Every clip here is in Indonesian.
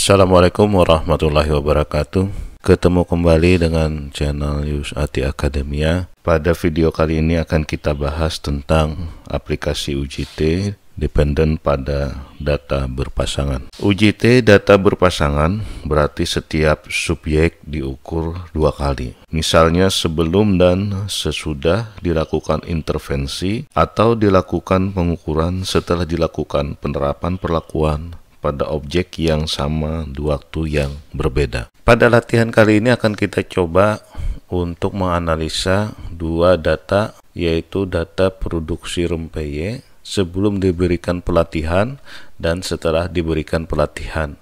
Assalamualaikum warahmatullahi wabarakatuh. Ketemu kembali dengan channel Yusati Akademia. Pada video kali ini akan kita bahas tentang aplikasi UJT dependen pada data berpasangan. UJT data berpasangan berarti setiap subjek diukur dua kali. Misalnya sebelum dan sesudah dilakukan intervensi atau dilakukan pengukuran setelah dilakukan penerapan perlakuan pada objek yang sama di waktu yang berbeda. Pada latihan kali ini akan kita coba untuk menganalisa dua data, yaitu data produksi rempeyek sebelum diberikan pelatihan dan setelah diberikan pelatihan.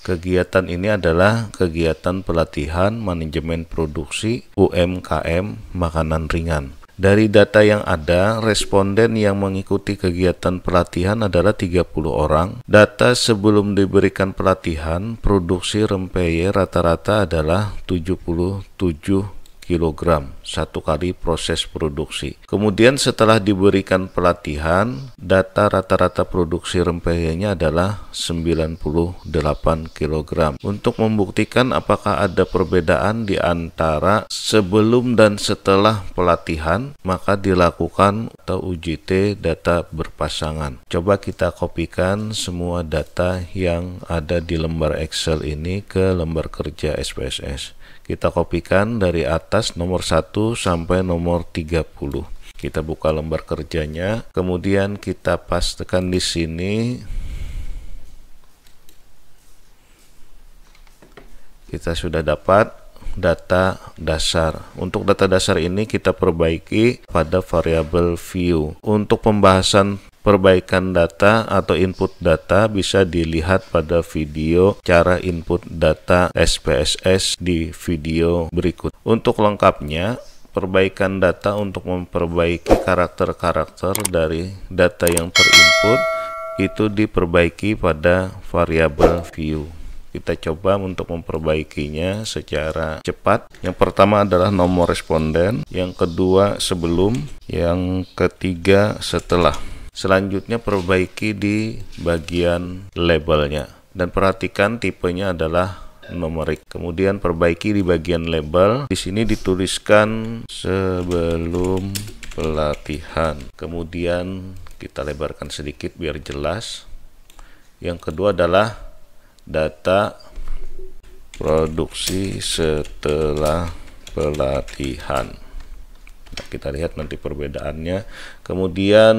Kegiatan ini adalah kegiatan pelatihan manajemen produksi UMKM makanan ringan. Dari data yang ada, responden yang mengikuti kegiatan pelatihan adalah 30 orang. Data sebelum diberikan pelatihan, produksi rempeyek rata-rata adalah 77 kg satu kali proses produksi. Kemudian setelah diberikan pelatihan, data rata-rata produksi rempeyeknya adalah 98 kg. Untuk membuktikan apakah ada perbedaan di antara sebelum dan setelah pelatihan, maka dilakukan atau UJT data berpasangan. Coba kita kopikan semua data yang ada di lembar Excel ini ke lembar kerja SPSS. Kita kopikan dari atas nomor 1 sampai nomor 30. Kita buka lembar kerjanya, kemudian kita pastekan di sini. Kita sudah dapat data dasar. Untuk data dasar ini kita perbaiki pada variabel view. Untuk pembahasan perbaikan data atau input data bisa dilihat pada video cara input data SPSS di video berikut. Untuk lengkapnya, perbaikan data untuk memperbaiki karakter-karakter dari data yang terinput itu diperbaiki pada variabel view. Kita coba untuk memperbaikinya secara cepat. Yang pertama adalah nomor responden, yang kedua sebelum, yang ketiga setelah. Selanjutnya perbaiki di bagian labelnya dan perhatikan tipenya adalah numerik. Kemudian perbaiki di bagian label. Di sini dituliskan sebelum pelatihan. Kemudian kita lebarkan sedikit biar jelas. Yang kedua adalah data produksi setelah pelatihan. Nah, kita lihat nanti perbedaannya. Kemudian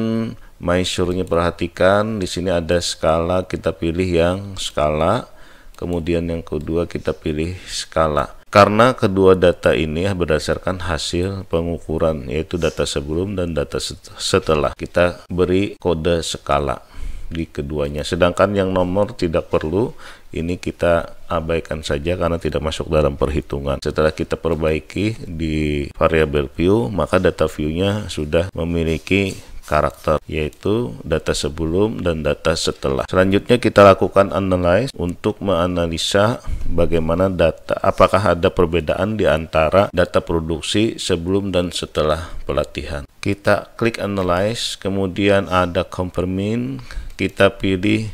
measure-nya perhatikan, di sini ada skala, kita pilih yang skala. Kemudian yang kedua kita pilih skala. Karena kedua data ini berdasarkan hasil pengukuran, yaitu data sebelum dan data setelah. Kita beri kode skala di keduanya. Sedangkan yang nomor tidak perlu, ini kita abaikan saja karena tidak masuk dalam perhitungan. Setelah kita perbaiki di variabel view, maka data view-nya sudah memiliki karakter, yaitu data sebelum dan data setelah. Selanjutnya kita lakukan analyze untuk menganalisa bagaimana data, apakah ada perbedaan di antara data produksi sebelum dan setelah pelatihan. Kita klik analyze, kemudian ada confirming, kita pilih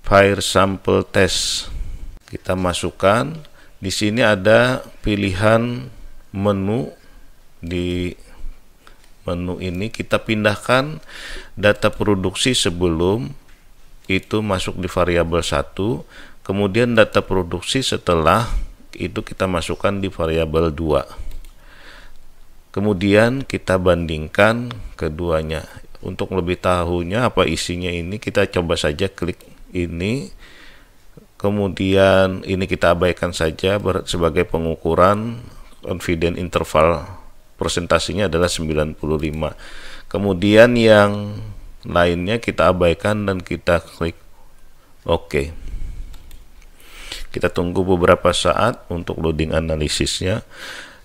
fire sample test. Kita masukkan, di sini ada pilihan menu. Di menu ini kita pindahkan data produksi sebelum itu masuk di variabel 1, kemudian data produksi setelah itu kita masukkan di variabel 2. Kemudian kita bandingkan keduanya. Untuk lebih tahunya apa isinya ini, kita coba saja klik ini. Kemudian ini kita abaikan saja sebagai pengukuran confidence interval. Presentasinya adalah 95. Kemudian yang lainnya kita abaikan dan kita klik OK. Kita tunggu beberapa saat untuk loading analisisnya.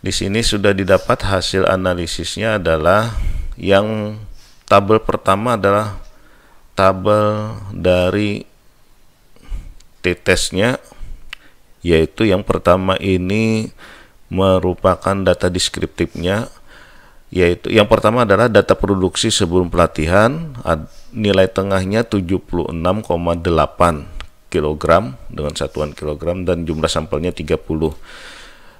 Di sini sudah didapat hasil analisisnya adalah yang tabel pertama adalah tabel dari t-testnya, yaitu yang pertama ini merupakan data deskriptifnya, yaitu yang pertama adalah data produksi sebelum pelatihan, nilai tengahnya 76,8. kilogram dengan satuan kilogram dan jumlah sampelnya 30.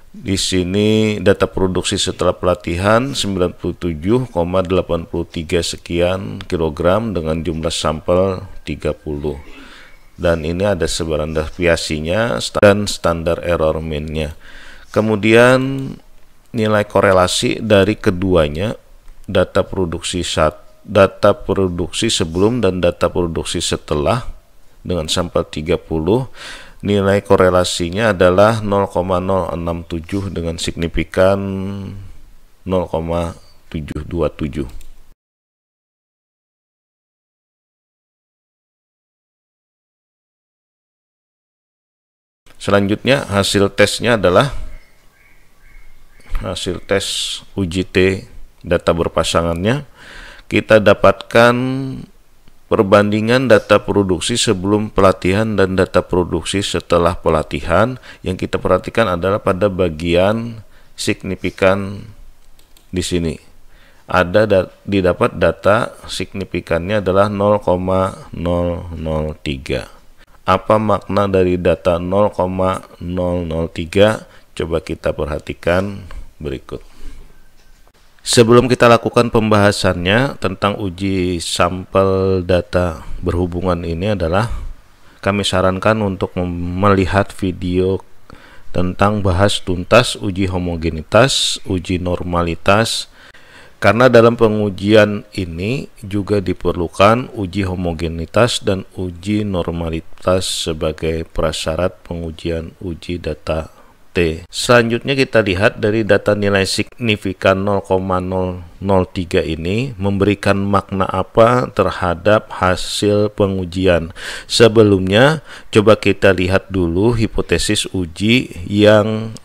Di sini data produksi setelah pelatihan 97,83 sekian kilogram dengan jumlah sampel 30. Dan ini ada sebaran deviasinya dan standar error mean-nya. Kemudian nilai korelasi dari keduanya, data produksi sebelum dan data produksi setelah dengan sampel 30, nilai korelasinya adalah 0,067 dengan signifikan 0,727. Selanjutnya hasil tesnya adalah hasil tes UJT data berpasangannya. Kita dapatkan perbandingan data produksi sebelum pelatihan dan data produksi setelah pelatihan. Yang kita perhatikan adalah pada bagian signifikan di sini. Didapat data signifikannya adalah 0,003. Apa makna dari data 0,003? Coba kita perhatikan berikut. Sebelum kita lakukan pembahasannya tentang uji sampel data berhubungan ini adalah kami sarankan untuk melihat video tentang bahas tuntas uji homogenitas, uji normalitas, karena dalam pengujian ini juga diperlukan uji homogenitas dan uji normalitas sebagai prasyarat pengujian uji data T. Selanjutnya kita lihat dari data nilai signifikan 0,003 ini memberikan makna apa terhadap hasil pengujian. Sebelumnya coba kita lihat dulu hipotesis uji yang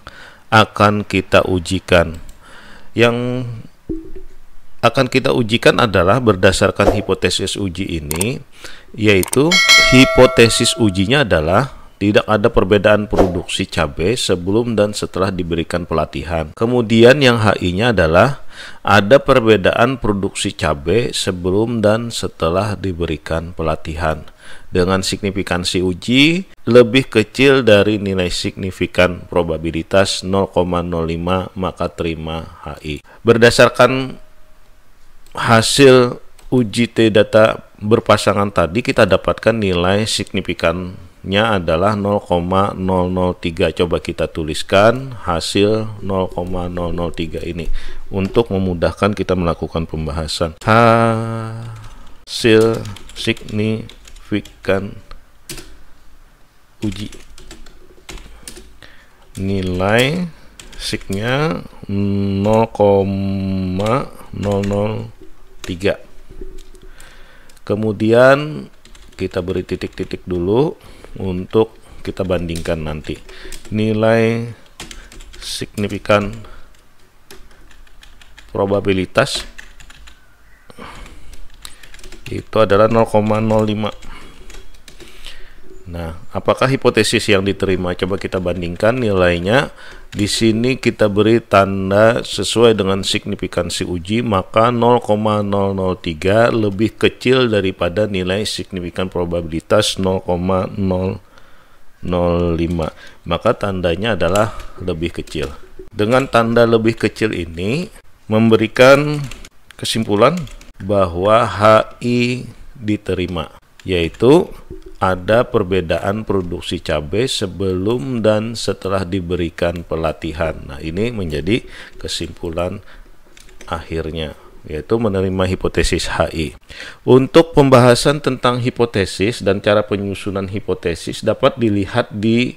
akan kita ujikan. Yang akan kita ujikan adalah berdasarkan hipotesis uji ini, yaitu hipotesis ujinya adalah tidak ada perbedaan produksi cabai sebelum dan setelah diberikan pelatihan. Kemudian yang HI-nya adalah ada perbedaan produksi cabai sebelum dan setelah diberikan pelatihan. Dengan signifikansi uji lebih kecil dari nilai signifikan probabilitas 0,05, maka terima HI. Berdasarkan hasil uji T data berpasangan tadi, kita dapatkan nilai signifikannya adalah 0,003. Coba kita tuliskan hasil 0,003 ini untuk memudahkan kita melakukan pembahasan. Hasil signifikan uji, nilai signya 0,003. Kemudian kita beri titik-titik dulu untuk kita bandingkan nanti. Nilai signifikan probabilitas itu adalah 0,05. Nah, apakah hipotesis yang diterima? Coba kita bandingkan nilainya. Di sini kita beri tanda sesuai dengan signifikansi uji, maka 0,003 lebih kecil daripada nilai signifikan probabilitas 0,005. Maka tandanya adalah lebih kecil. Dengan tanda lebih kecil ini memberikan kesimpulan bahwa HI diterima, yaitu ada perbedaan produksi cabai sebelum dan setelah diberikan pelatihan. Nah, ini menjadi kesimpulan akhirnya, yaitu menerima hipotesis HI. Untuk pembahasan tentang hipotesis dan cara penyusunan hipotesis dapat dilihat di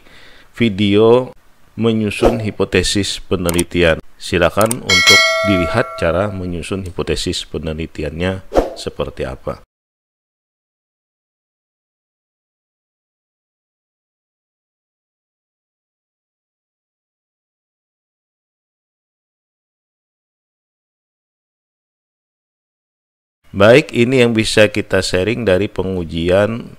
video menyusun hipotesis penelitian. Silakan untuk dilihat cara menyusun hipotesis penelitiannya seperti apa. Baik, ini yang bisa kita sharing dari pengujian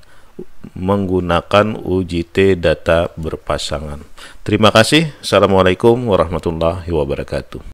menggunakan UJT data berpasangan. Terima kasih. Assalamualaikum warahmatullahi wabarakatuh.